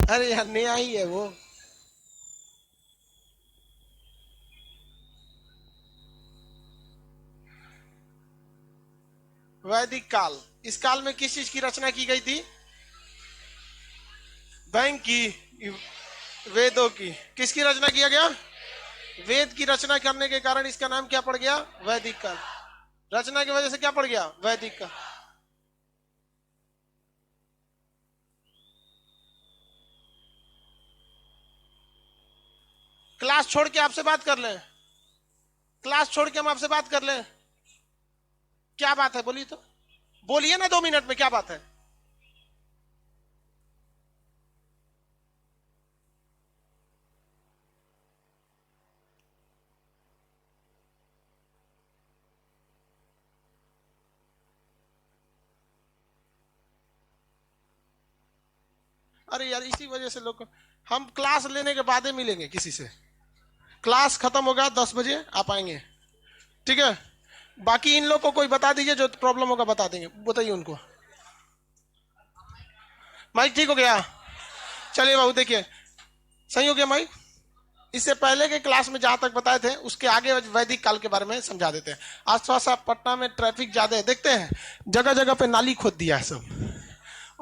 अरे यार नया ही है वो। वैदिक काल, इस काल में किस चीज की रचना की गई थी? बैंक की, वेदों की। किसकी रचना किया गया? वेद की रचना करने के कारण इसका नाम क्या पड़ गया? वैदिक काल। रचना की वजह से क्या पड़ गया? वैदिक काल। क्लास छोड़ के आपसे बात कर लें? क्लास छोड़ के हम आपसे बात कर लें? क्या बात है बोलिए तो। बोलिए ना 2 मिनट में, क्या बात है? अरे यार इसी वजह से लोग, हम क्लास लेने के बाद ही मिलेंगे किसी से। क्लास खत्म होगा 10 बजे, आप आएंगे, ठीक है? बाकी इन लोग को कोई बता दीजिए, जो प्रॉब्लम होगा बता देंगे, बताइए उनको। माइक ठीक हो गया? चलिए बाबू देखिए, सही हो गया माइक। इससे पहले के क्लास में जहां तक बताए थे उसके आगे वैदिक काल के बारे में समझा देते हैं। आस पास आप पटना में ट्रैफिक ज्यादा है, देखते हैं जगह जगह पे नाली खोद दिया है सब।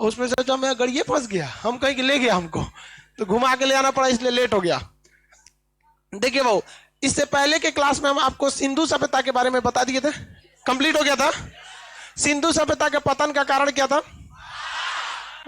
उसमें से जब मैं गड़िए फंस गया, हम कहीं ले गया हमको, तो घुमा के ले आना पड़ा, इसलिए लेट हो गया। देखिए वो, इससे पहले के क्लास में हम आपको सिंधु सभ्यता के बारे में बता दिए थे, कंप्लीट हो गया था। सिंधु सभ्यता के पतन का कारण क्या था?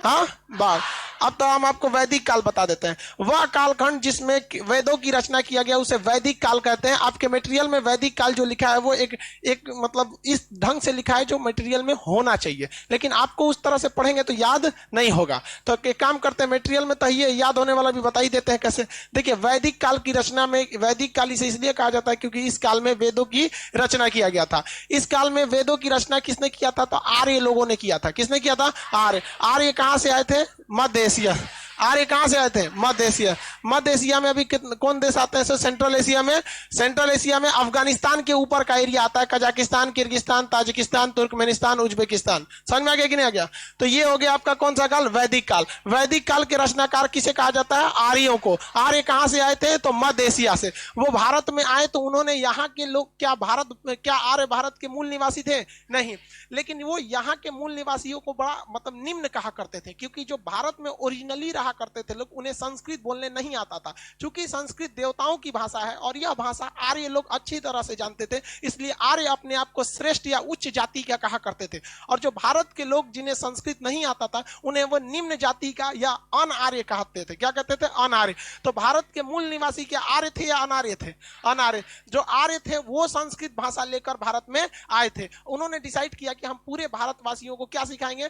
हाँ, बाघ। अब तो हम आपको वैदिक काल बता देते हैं। वह कालखंड जिसमें वेदों की रचना किया गया उसे वैदिक काल कहते हैं। आपके मटेरियल में वैदिक काल जो लिखा है वो एक एक मतलब इस ढंग से लिखा है जो मटेरियल में होना चाहिए, लेकिन आपको उस तरह से पढ़ेंगे तो याद नहीं होगा। तो एक काम करते हैं, मटेरियल में तो ये याद होने वाला भी बता ही देते हैं कैसे। देखिए, वैदिक काल की रचना में, वैदिक काल इसे इसलिए कहा जाता है क्योंकि इस काल में वेदों की रचना किया गया था। इस काल में वेदों की रचना किसने किया था? तो आर्य लोगों ने किया था। किसने किया था? आर्य। आर्य कहां से आए थे? मध्य एशिया। आर्य कहां से आए थे? मध्य एशिया। मध्य एशिया में अभी कौन देश आते हैं सर? सेंट्रल एशिया में। सेंट्रल एशिया में अफगानिस्तान के ऊपर का एरिया आता है, Kazakhstan, Kyrgyzstan, Tajikistan, Turkmenistan, Uzbekistan. समझ में आ गया कि नहीं आ गया? तो ये हो गया आपका कौन सा काल? वैदिक काल। वैदिक काल के रचनाकार किसे कहा जाता है? आर्यों को। आर्य कहां से आए थे? तो मध्य एशिया से। वो भारत में आए तो उन्होंने यहाँ के लोग, क्या भारत में, क्या आर्य भारत के मूल निवासी थे? नहीं। लेकिन वो यहाँ के मूल निवासियों को बड़ा मतलब निम्न कहा करते थे, क्योंकि जो भारत में ओरिजिनली रहा करते थे लोग, उन्हें संस्कृत बोलने नहीं आता था। चूंकि संस्कृत देवताओं की भाषा है और यह भाषा आर्य लोग अच्छी तरह से जानते थे, इसलिए आर्य अपने आप को श्रेष्ठ या उच्च जाति का कहा करते थे। और जो भारत के लोग जिन्हें संस्कृत नहीं आता था, उन्हें वो निम्न जाति का या अनार्य कहते थे। क्या कहते थे? अनार्य। तो भारत के मूल निवासी क्या आर्य थे या अनार्य थे? अनार्य। जो आर्य थे वो संस्कृत भाषा लेकर भारत में आए थे। उन्होंने डिसाइड किया कि हम पूरे भारतवासियों को क्या सिखाएंगे?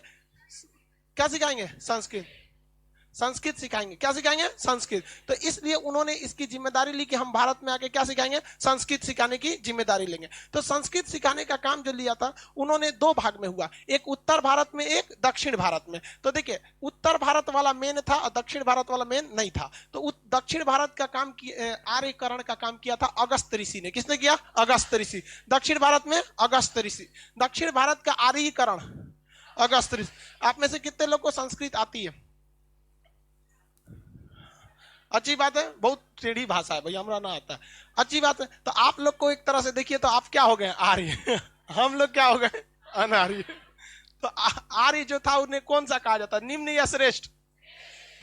क्या सिखाएंगे? संस्कृत। संस्कृत सिखाएंगे। क्या सिखाएंगे? संस्कृत। तो इसलिए उन्होंने इसकी जिम्मेदारी ली कि हम भारत में आके क्या सिखाएंगे? संस्कृत सिखाने की जिम्मेदारी लेंगे। तो संस्कृत सिखाने का काम जो लिया था उन्होंने दो भाग में हुआ, एक उत्तर भारत में, एक दक्षिण भारत में। तो देखिए, उत्तर भारत वाला मेन था और दक्षिण भारत वाला मेन नहीं था। तो दक्षिण भारत का काम आर्यकरण का काम किया था अगस्त ऋषि ने। किसने किया? अगस्त ऋषि। दक्षिण भारत में अगस्त ऋषि। दक्षिण भारत का आर्यकरण अगस्त ऋषि। आप में से कितने लोग को संस्कृत आती है? अच्छी बात है, बहुत टेढ़ी भाषा है भैया, हमरा ना आता है। अच्छी बात है। तो आप लोग को एक तरह से देखिए तो आप क्या हो गए? आर्य। हम लोग क्या हो गए? अनार्य। तो आर्य जो था उन्हें कौन सा कहा जाता? निम्न या श्रेष्ठ?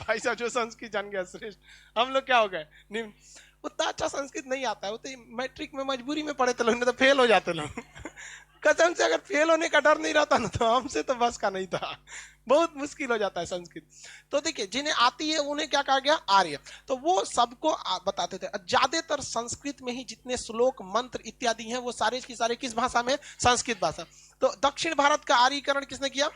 भाई साहब जो संस्कृत जान गया श्रेष्ठ। हम लोग क्या हो गए? निम्न। उतना अच्छा संस्कृत नहीं आता है, वो तो मैट्रिक में मजबूरी में पढ़े थे लोग, नहीं तो फेल हो जाते लोग। कसम से, अगर फेल होने का डर नहीं रहता ना तो हमसे तो बस का नहीं था। बहुत मुश्किल हो जाता है संस्कृत। तो देखिए, जिन्हें आती है उन्हें क्या कहा गया? आर्य। तो वो सबको बताते थे। ज्यादातर संस्कृत में ही जितने श्लोक, मंत्र इत्यादि हैं वो सारे की सारे किस भाषा में? संस्कृत भाषा। तो दक्षिण भारत का आर्यीकरण किसने किया?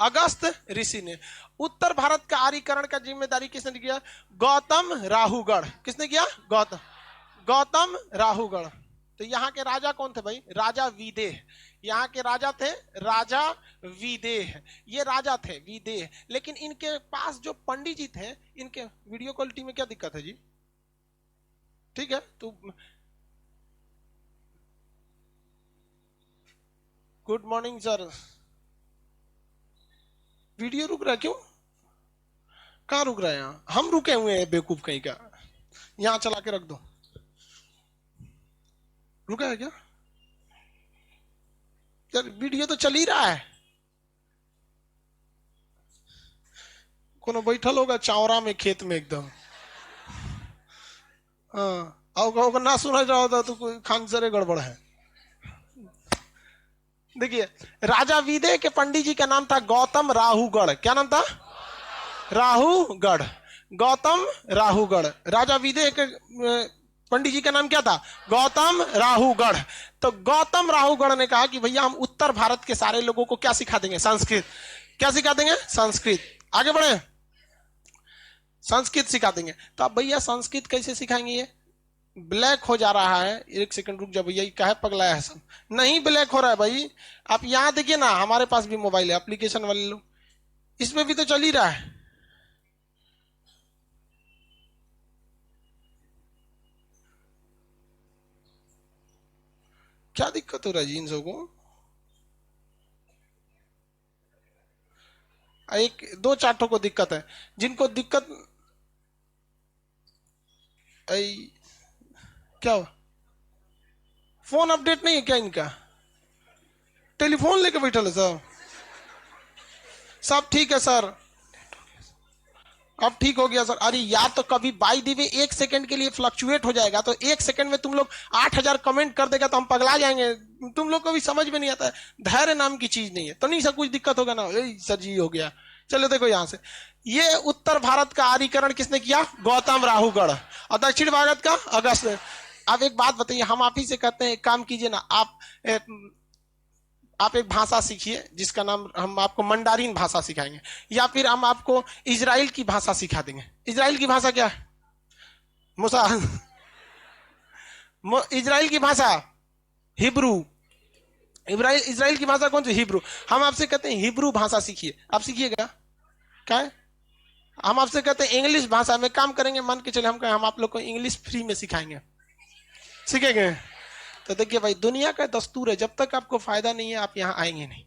अगस्त ऋषि ने। उत्तर भारत का आर्यीकरण का जिम्मेदारी किसने किया? गौतम राहुगढ़। किसने किया? गौतम। गौतम राहुगढ़। तो यहाँ के राजा कौन थे भाई? राजा विदेह। यहाँ के राजा थे राजा विदेह। ये राजा थे विदेह। लेकिन इनके पास जो पंडित जी थे, इनके वीडियो क्वालिटी में क्या दिक्कत है जी? ठीक है तो गुड मॉर्निंग सर। वीडियो रुक रहा है क्यों? कहाँ रुक रहे हैं? यहाँ हम रुके हुए हैं बेवकूफ कहीं का। यहाँ चला के रख दो। रुका है क्या यार? वीडियो तो चल ही रहा है। कोनो बैठल होगा चावरा में खेत में एकदम। हाँ, और ना सुना रहा होता तो कोई खानसरे गड़बड़ है। देखिए, राजा विदय के पंडित जी का नाम था गौतम राहुगढ़। क्या नाम था? राहुगढ़। गौतम राहुगढ़। राजा विदय के पंडित जी का नाम क्या था? गौतम राहुगढ़। तो गौतम राहुगढ़ ने कहा कि भैया हम उत्तर भारत के सारे लोगों को क्या सिखा देंगे? संस्कृत। क्या सिखा देंगे? संस्कृत। आगे बढ़े, संस्कृत सिखा देंगे। तो अब भैया संस्कृत कैसे सिखाएंगे? ये ब्लैक हो जा रहा है। एक सेकंड रुक जा भैया, क्या है पगलाया है सब? नहीं ब्लैक हो रहा है भाई। आप यहां देखिए ना, हमारे पास भी मोबाइल है, एप्लीकेशन वाले लोग, इसमें भी तो चल ही रहा है। क्या दिक्कत हो रहा है जींसों को? एक दो चार्टों को दिक्कत है। जिनको दिक्कत क्या हुआ? फोन अपडेट नहीं है क्या इनका? टेलीफोन लेके बैठल है सब। सब ठीक है सर, अब ठीक हो गया सर। अरे यार, तो कभी बाई दी वे 1 सेकंड के लिए फ्लक्चुएट हो जाएगा, तो 1 सेकंड में तुम लोग 8,000 कमेंट कर देगा तो हम पगला जाएंगे। तुम लोग को भी समझ में नहीं आता है, धैर्य नाम की चीज नहीं है। तो नहीं सर, कुछ दिक्कत होगा ना? सर जी हो गया। चलो देखो यहां से, ये उत्तर भारत का आर्यीकरण किसने किया? गौतम राहुगढ़। और दक्षिण भारत का अगस्त। अब एक बात बताइए, हम आप ही से कहते हैं, एक काम कीजिए ना, आप एक भाषा सीखिए जिसका नाम, हम आपको मंडारिन भाषा सिखाएंगे, या फिर हम आपको इजराइल की भाषा सिखा देंगे। इजराइल की भाषा क्या है? मूसा। इजराइल की भाषा हिब्रू। इजराइल की भाषा कौन सी? हिब्रू। हम आपसे कहते हैं हिब्रू भाषा सीखिए। आप सीखिएगा क्या है? हम आपसे कहते हैं इंग्लिश भाषा में काम करेंगे, मान के चले हम कहें हम आप लोग को इंग्लिश फ्री में सिखाएंगे, सीखेंगे? तो देखिए भाई, दुनिया का दस्तूर है, जब तक आपको फायदा नहीं है आप यहां आएंगे नहीं।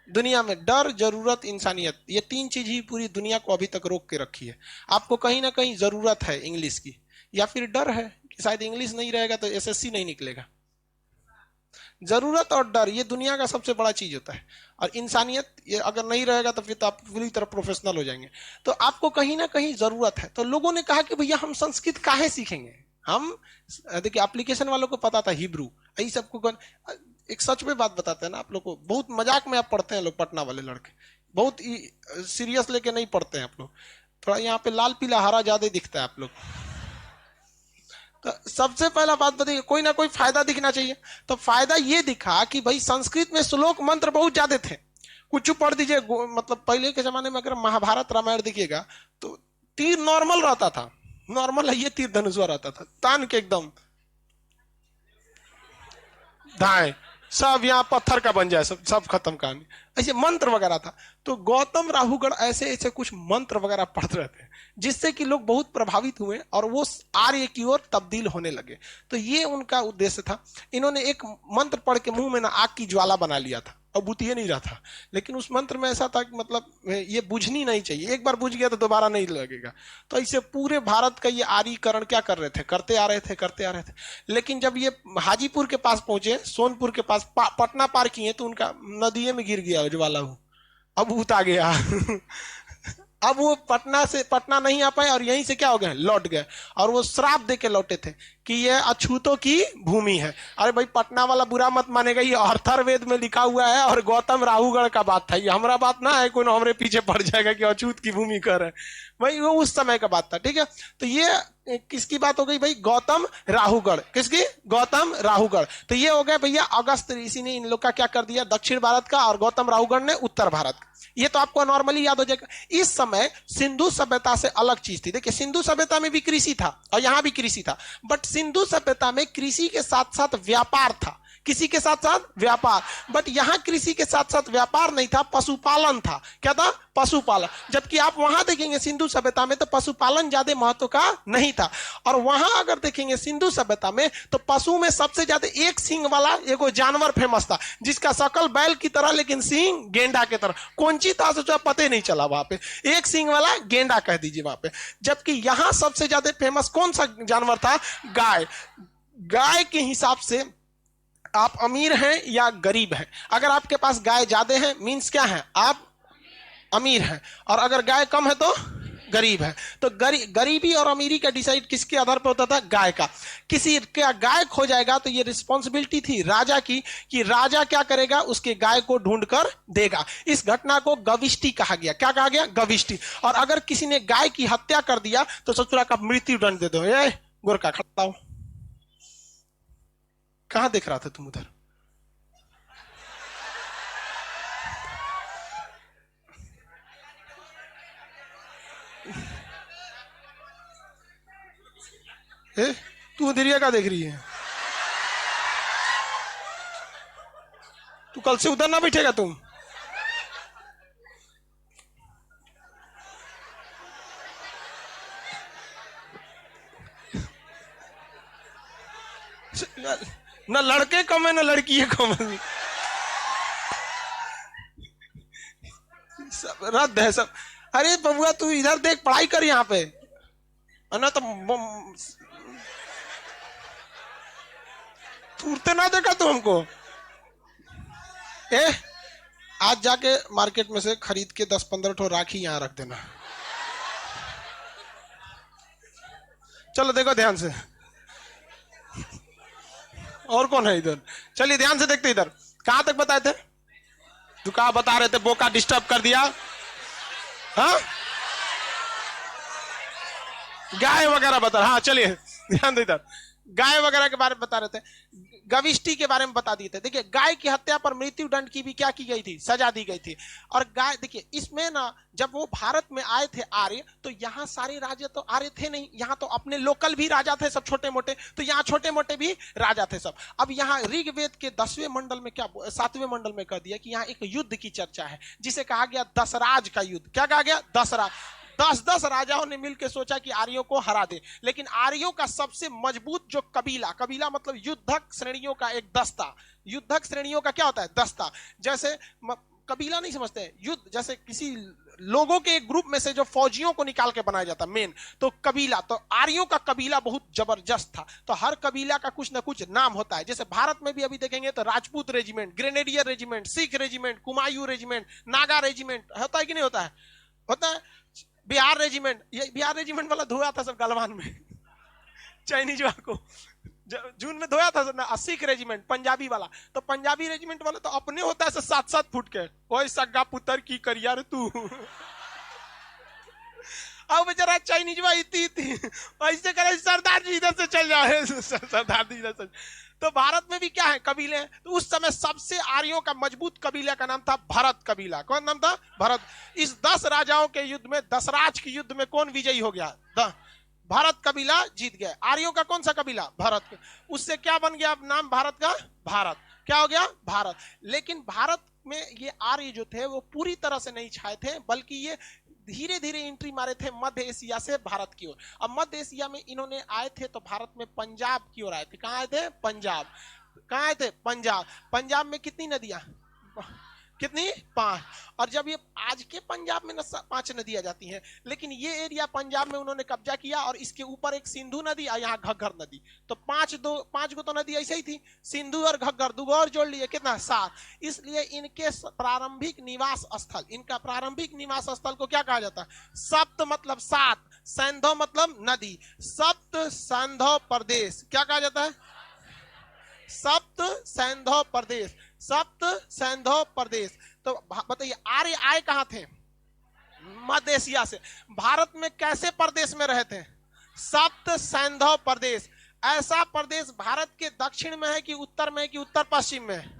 दुनिया में डर, जरूरत, इंसानियत, ये 3 चीज ही पूरी दुनिया को अभी तक रोक के रखी है। आपको कहीं ना कहीं जरूरत है इंग्लिश की, या फिर डर है कि शायद इंग्लिश नहीं रहेगा तो एसएससी नहीं निकलेगा। जरूरत और डर, ये दुनिया का सबसे बड़ा चीज होता है। और इंसानियत, ये अगर नहीं रहेगा तो फिर तो आप पूरी तरह प्रोफेशनल हो जाएंगे। तो आपको कहीं ना कहीं जरूरत है। तो लोगों ने कहा कि भैया हम संस्कृत काहे सीखेंगे? हम देखिए, एप्लीकेशन वालों को पता था हिब्रू, यही सबको। एक सच में बात बताते हैं ना आप लोग को, बहुत मजाक में आप पढ़ते हैं लोग, पटना वाले लड़के बहुत सीरियस लेके नहीं पढ़ते हैं आप लोग। थोड़ा यहाँ पे लाल पीला हरा ज्यादा दिखता है आप लोग। तो सबसे पहला बात बताइए, कोई ना कोई फायदा दिखना चाहिए। तो फायदा ये दिखा कि भाई संस्कृत में श्लोक मंत्र बहुत ज्यादा थे। कुछ पढ़ दीजिए, मतलब पहले के जमाने में अगर महाभारत रामायण देखिएगा तो तीर नॉर्मल रहता था। नॉर्मल है, ये तीर धनुष रहता था, तान के एकदम धाए, सब यहाँ पत्थर का बन जाए, सब खत्म कहानी। ऐसे मंत्र वगैरह था। तो गौतम राहुगढ़ ऐसे ऐसे कुछ मंत्र वगैरह पढ़ रहे थे, जिससे कि लोग बहुत प्रभावित हुए और वो आर्य की ओर तब्दील होने लगे। तो ये उनका उद्देश्य था। इन्होंने एक मंत्र पढ़ के मुंह में ना आग की ज्वाला बना लिया था, और बुतिये नहीं रहा था। लेकिन उस मंत्र में ऐसा था कि मतलब ये बुझनी नहीं चाहिए, एक बार बुझ गया तो दोबारा नहीं लगेगा। तो ऐसे पूरे भारत का ये आर्यीकरण क्या कर रहे थे? करते आ रहे थे। लेकिन जब ये हाजीपुर के पास पहुंचे, सोनपुर के पास, पटना पार किए, तो उनका नदिये में गिर गया ज्वाला। अब भूत आ गया। अब वो पटना नहीं आ पाए, और यहीं से क्या हो गए? लौट गए। और वो श्राप दे के लौटे थे कि ये अछूतों की भूमि है। अरे भाई, पटना वाला बुरा मत मानेगा, ये अर्थर्वेद में लिखा हुआ है, और गौतम राहुगढ़ का बात था, ये हमारा बात ना है। कोई हमारे पीछे पड़ जाएगा कि अछूत की भूमि कर है भाई, वो उस समय का बात था। ठीक है, तो ये किसकी बात हो गई भाई? गौतम राहुगढ़। किसकी? गौतम राहुगढ़। तो ये हो गया भैया अगस्त ऋषि ने इन लोग का क्या कर दिया? दक्षिण भारत का, और गौतम राहुगढ़ ने उत्तर भारत का। ये तो आपको नॉर्मली याद हो जाएगा। इस समय सिंधु सभ्यता से अलग चीज थी। देखिए, सिंधु सभ्यता में भी कृषि था और यहां भी कृषि था, बट सिंधु सभ्यता में कृषि के साथ साथ व्यापार था। कृषि के साथ साथ व्यापार। बट यहां कृषि के साथ साथ व्यापार नहीं था, पशुपालन था। क्या था? पशुपालन। जबकि आप वहां देखेंगे सिंधु सभ्यता में तो पशुपालन ज्यादा महत्व का नहीं था। और वहां अगर देखेंगे सिंधु सभ्यता में तो पशु में सबसे ज्यादा एक सींग वाला एगो जानवर फेमस था, जिसका शकल बैल की तरह लेकिन सींग गेंडा की तरह। कौन सी था सोचा पता ही नहीं चला। वहां पे एक सींग वाला गेंडा कह दीजिए वहां पे। जबकि यहां सबसे ज्यादा फेमस कौन सा जानवर था? गाय। गाय के हिसाब से आप अमीर हैं या गरीब हैं। अगर आपके पास गाय ज्यादा है मींस क्या है? आप अमीर हैं। और अगर गाय कम है तो गरीब है। तो गरीबी और अमीरी का डिसाइड किसके आधार पर होता था? गाय का। किसी का गाय खो जाएगा तो ये रिस्पॉन्सिबिलिटी थी राजा की कि राजा क्या करेगा? उसके गाय को ढूंढ कर देगा। इस घटना को गविष्टि कहा गया। क्या कहा गया? गविष्टि। और अगर किसी ने गाय की हत्या कर दिया तो ससुरा का मृत्यु दंड दे दो। ये गोरखा खड़ा हो, कहां देख रहा था तुम उधर? तू उधरिया का देख रही है? तू कल से उधर ना बैठेगा तुम। ना लड़के कम है ना लड़की है कम है। सब रद्द है सब। अरे बबुआ तू इधर देख, पढ़ाई कर यहाँ पे, ना तो तुरते ना देखा तू हमको। आज जाके मार्केट में से खरीद के 10-15 ठो राखी यहाँ रख देना। चलो देखो ध्यान से, और कौन है इधर? चलिए ध्यान से देखते इधर। कहां तक बताए थे? तू कहा बता रहे थे? बोका डिस्टर्ब कर दिया। हाँ गाय वगैरह बता। हाँ चलिए ध्यान दो इधर। गाय वगैरह के बारे में बता रहे थे, गविष्टि के बारे में बता दिए थे। देखिए गाय की हत्या पर मृत्यु दंड की भी क्या की गई थी? सजा दी गई थी। और गाय देखिए इसमें ना, जब वो भारत में आए थे आर्य, तो यहाँ सारे राजा तो आर्य थे नहीं, यहाँ तो अपने लोकल भी राजा थे सब छोटे मोटे, तो यहाँ छोटे मोटे भी राजा थे सब। अब यहाँ ऋग्वेद के 10वें मंडल में क्या 7वें मंडल में कह दिया कि यहाँ एक युद्ध की चर्चा है जिसे कहा गया दशराज का युद्ध। क्या कहा गया? दशराज। 10 राजाओं ने मिलकर सोचा कि आर्यों को हरा दे। लेकिन आर्यों का सबसे मजबूत जो कबीला, कबीला मतलब युद्धक श्रेणियों का एक दस्ता। युद्धक श्रेणियों का क्या होता है? दस्ता। जैसे कबीला नहीं समझते हैं, युद्ध जैसे किसी लोगों के एक ग्रुप में से जो फौजियों को निकाल के बनाया जाता मेन, तो कबीला। तो आर्यों का कबीला बहुत जबरदस्त था। तो हर कबीला का कुछ ना कुछ नाम होता है। जैसे भारत में भी अभी देखेंगे तो Rajput regiment, grenadier regiment, Sikh regiment, Kumaon regiment, Naga regiment होता है कि नहीं होता है? होता है। बिहार रेजिमेंट, ये बिहार रेजिमेंट वाला धोया था सब गलवान में चाइनीज वाला को जून में धोया था ना। सिख रेजिमेंट पंजाबी वाला, तो पंजाबी रेजिमेंट वाला तो अपने होता है 7-7 फुट के। ओए सग्गा पुत्र की करिया रे तू अब बेचारा चाइनीज वाला इतनी ऐसे करे सरदार जी इधर से चल जाए सरदार जी इधर से। तो भारत में भी क्या है? कबीले हैं। तो उस समय सबसे आर्यों का मजबूत कबीला का नाम था भरत कबीला। कौन नाम था? भरत। इस 10 राजाओं के युद्ध में, दशराज के युद्ध में कौन विजयी हो गया? भरत कबीला जीत गया। आर्यों का कौन सा कबीला? भरत। उससे क्या बन गया नाम भारत का? भारत। क्या हो गया? भारत। लेकिन भारत में ये आर्य जो थे वो पूरी तरह से नहीं छाए थे, बल्कि ये धीरे धीरे एंट्री मारे थे मध्य एशिया से भारत की ओर। अब मध्य एशिया में इन्होंने आए थे तो भारत में पंजाब की ओर आए थे। कहां आए थे? पंजाब। कहां आए थे? पंजाब। पंजाब में कितनी नदियां? कितनी? 5। और जब ये आज के पंजाब में 5 नदियां जाती हैं, लेकिन ये एरिया पंजाब में उन्होंने कब्जा किया और इसके ऊपर एक सिंधु नदी और यहाँ घग्गर नदी। तो 5 गो तो नदी ऐसे ही थी, सिंधु और घग्गर, 2 और जोड़ लिए कितना? 7। इसलिए इनके प्रारंभिक निवास स्थल, इनका प्रारंभिक निवास स्थल को क्या कहा जाता है? सप्त मतलब 7, सैंधव मतलब नदी, सप्त सैंधव प्रदेश। क्या कहा जाता है? सप्त सैंधव प्रदेश, सप्त सैंधव प्रदेश। तो बताइए आर्य आए कहां थे? मध्य एशिया से। भारत में कैसे प्रदेश में रहे थे? सप्त सैंधव प्रदेश। ऐसा प्रदेश भारत के दक्षिण में है कि उत्तर में है कि उत्तर पश्चिम में?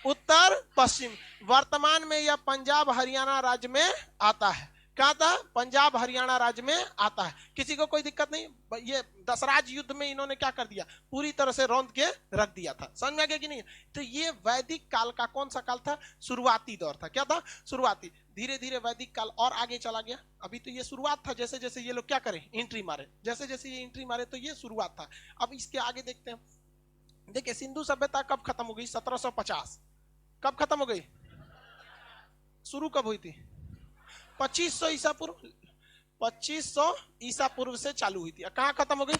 उत्तर पश्चिम। वर्तमान में यह पंजाब हरियाणा राज्य में आता है। कहा था, पंजाब हरियाणा राज्य में आता है। किसी को कोई दिक्कत नहीं। ये दशराज युद्ध में इन्होंने क्या कर दिया, पूरी तरह से रौंद के रख दिया था। समझ में आ गया कि नहीं? तो ये वैदिक काल का कौन सा काल था? शुरुआती दौर था। क्या था? शुरुआती। धीरे धीरे वैदिक काल और आगे चला गया। अभी तो ये शुरुआत था, जैसे जैसे ये लोग क्या करें, एंट्री मारे, जैसे जैसे ये एंट्री मारे तो ये शुरुआत था। अब इसके आगे देखते हैं। देखिए, सिंधु सभ्यता कब खत्म हो गई? 1750। कब खत्म हो गई? शुरू कब हुई थी? 2500 ईसा पूर्व। 2500 ईसा पूर्व से चालू हुई थी। कहां खत्म हो गई?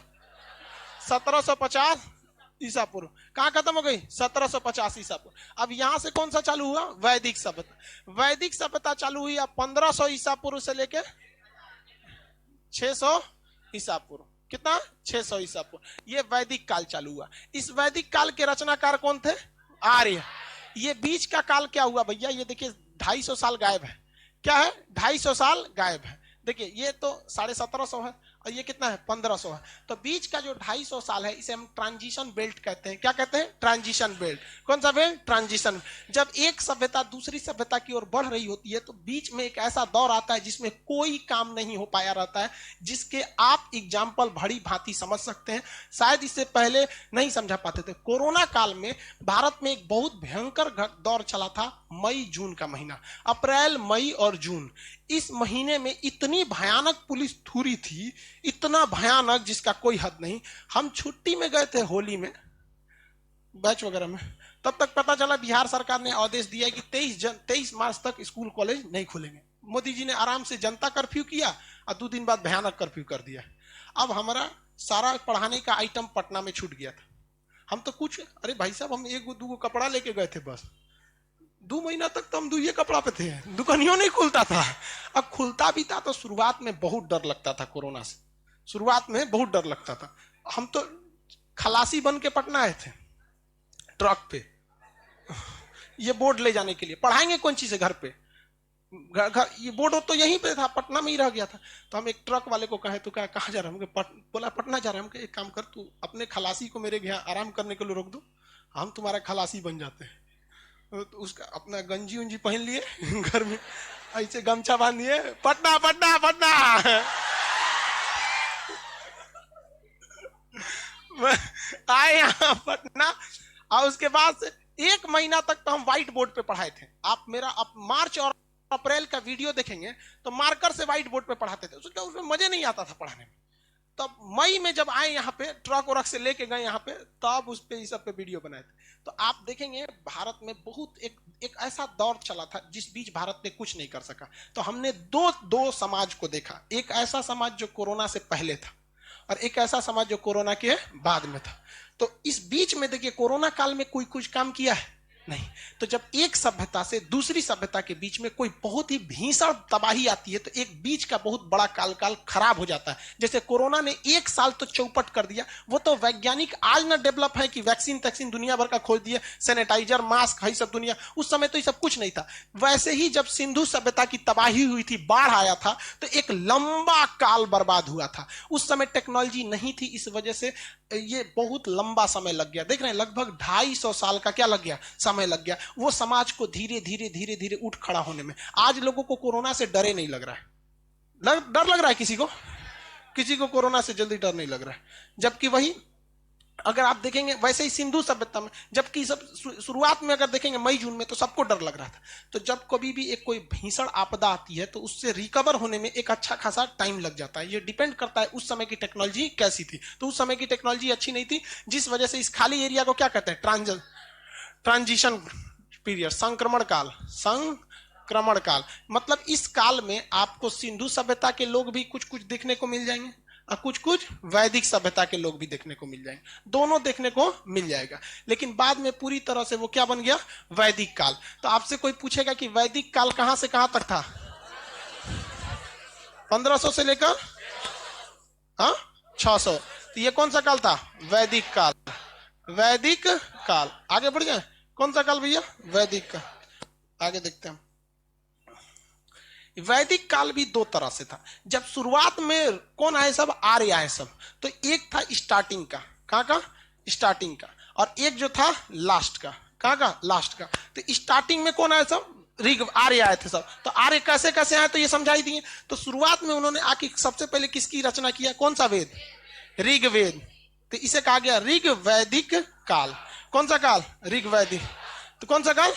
1750 ईसा पूर्व। कहां खत्म हो गई? 1750 ईसा पूर्व। अब यहां से कौन सा चालू हुआ? वैदिक सभ्यता। वैदिक सभ्यता चालू हुई अब 1500 ईसा पूर्व से लेके 600 ईसा पूर्व। कितना? 600 ईसा पूर्व। ये वैदिक काल चालू हुआ। इस वैदिक काल के रचनाकार कौन थे? आर्य। ये बीच का काल क्या हुआ भैया? ये देखिए 250 साल गायब है। क्या है? 250 साल गायब है। देखिए ये तो 1750 है और ये कितना है? 1500 है। तो बीच का जो 250 साल है इसे हम ट्रांजिशन बेल्ट कहते हैं। क्या कहते हैं? Transition belt. कौन सा बेल्ट? ट्रांजिशन। जब एक सभ्यता दूसरी सभ्यता की ओर बढ़ रही होती है तो बीच में एक ऐसा दौर आता है जिसमें कोई काम नहीं हो पाया रहता है, जिसके आप एग्जाम्पल भली भांति समझ सकते हैं। शायद इससे पहले नहीं समझा पाते थे। कोरोना काल में भारत में एक बहुत भयंकर दौर चला था, मई जून का महीना। अप्रैल, मई और जून, इस महीने में इतनी भयानक पुलिस थूरी थी, इतना भयानक जिसका कोई हद नहीं। हम छुट्टी में गए थे होली में, बैच वगैरह में, तब तक पता चला बिहार सरकार ने आदेश दिया कि 23 मार्च तक स्कूल कॉलेज नहीं खुलेंगे। मोदी जी ने आराम से जनता कर्फ्यू किया और 2 दिन बाद भयानक कर्फ्यू कर दिया। अब हमारा सारा पढ़ाने का आइटम पटना में छूट गया था। हम तो कुछ, अरे भाई साहब, हम 1-2 कपड़ा लेके गए थे बस। 2 महीना तक तो हम 2 ही कपड़ा पे थे, दुकानियों नहीं खुलता था। अब खुलता भी था तो शुरुआत में बहुत डर लगता था। कोरोना से शुरुआत में बहुत डर लगता था। हम तो खलासी बन के पटना आए थे ट्रक पे, ये बोर्ड ले जाने के लिए। पढ़ाएंगे कौन चीज है घर पे? घर ये बोर्ड तो यहीं पे था, पटना में ही रह गया था। तो हम एक ट्रक वाले को कहे, तो कहाँ जा रहा है? बोला पटना जा रहा है। एक काम कर, तू अपने खलासी को मेरे यहाँ आराम करने के लिए रोक दो, हम तुम्हारा खलासी बन जाते हैं। तो उसका अपना गंजी उंजी पहन लिए घर में, ऐसे गमछा बांध लिए, पटना पटना पटना। आए यहाँ पटना। और उसके बाद से 1 महीना तक तो हम व्हाइट बोर्ड पे पढ़ाए थे। आप मेरा मार्च और अप्रैल का वीडियो देखेंगे तो मार्कर से व्हाइट बोर्ड पे पढ़ाते थे। उसमें मजे नहीं आता था पढ़ाने में। तब मई में जब आए यहाँ पे, ट्रक वरक से लेके गए यहाँ पे, तब उस पे, इस सब पे वीडियो बनाए थे। तो आप देखेंगे भारत में बहुत एक ऐसा दौर चला था जिस बीच भारत ने कुछ नहीं कर सका। तो हमने दो समाज को देखा। एक ऐसा समाज जो कोरोना से पहले था और एक ऐसा समाज जो कोरोना के बाद में था। तो इस बीच में देखिए, कोरोना काल में कोई कुछ काम किया है? नहीं। तो जब एक सभ्यता से दूसरी सभ्यता के बीच में कोई बहुत ही भीषण तबाही आती है तो एक बीच का बहुत बड़ा काल खराब हो जाता है। जैसे कोरोना ने 1 साल तो चौपट कर दिया। वो तो वैज्ञानिक आज ना डेवलप है कि वैक्सीन दुनिया भर का खोज दिए, सैनिटाइजर, मास्क, है सब दुनिया। उस समय तो ये सब कुछ नहीं था। वैसे ही जब सिंधु सभ्यता की तबाही हुई थी, बाढ़ आया था, तो एक लंबा काल बर्बाद हुआ था। उस समय टेक्नोलॉजी नहीं थी, इस वजह से ये बहुत लंबा समय लग गया। देख रहे हैं, लगभग 250 साल का क्या लग गया? समय लग गया। वो समाज को धीरे धीरे उठ खड़ा होने में। आज लोगों को कोरोना से डरे नहीं लग रहा है। डर लग रहा है किसी को कोरोना से जल्दी डर नहीं लग रहा है। जबकि वही अगर आप देखेंगे वैसे ही सिंधु सभ्यता में, जबकि सब शुरुआत में अगर देखेंगे मई जून में, तो सबको डर लग रहा था। तो जब कभी भी एक कोई भीषण आपदा आती है तो उससे रिकवर होने में एक अच्छा खासा टाइम लग जाता है। ये डिपेंड करता है उस समय की टेक्नोलॉजी कैसी थी। तो उस समय की टेक्नोलॉजी अच्छी नहीं थी, जिस वजह से इस खाली एरिया को क्या कहते हैं? ट्रांजिशन पीरियड, संक्रमण काल। मतलब इस काल में आपको सिंधु सभ्यता के लोग भी कुछ कुछ देखने को मिल जाएंगे और कुछ कुछ वैदिक सभ्यता के लोग भी देखने को मिल जाएंगे। दोनों देखने को मिल जाएगा। लेकिन बाद में पूरी तरह से वो क्या बन गया? वैदिक काल। तो आपसे कोई पूछेगा कि वैदिक काल कहां से कहां तक था? 1500 से लेकर 600। तो ये कौन सा काल था? वैदिक काल। वैदिक काल। आगे बढ़ जाए, कौन सा काल भैया? वैदिक काल। आगे देखते हैं। वैदिक काल भी 2 तरह से था। जब शुरुआत में कौन आए? सब आर्य आए सब। तो एक था स्टार्टिंग का, कहां का? स्टार्टिंग का। और एक जो था लास्ट का, कहां का? लास्ट का। तो स्टार्टिंग में कौन आए? सब ऋग आर्य आए थे सब। तो आर्य कैसे कैसे आए तो ये समझाई दिए। तो शुरुआत में उन्होंने आके सबसे पहले किसकी रचना किया, कौन सा वेद, ऋग वेद। तो इसे कहा गया ऋग वैदिक काल। कौन सा काल, ऋग वैदिक। तो कौन सा काल,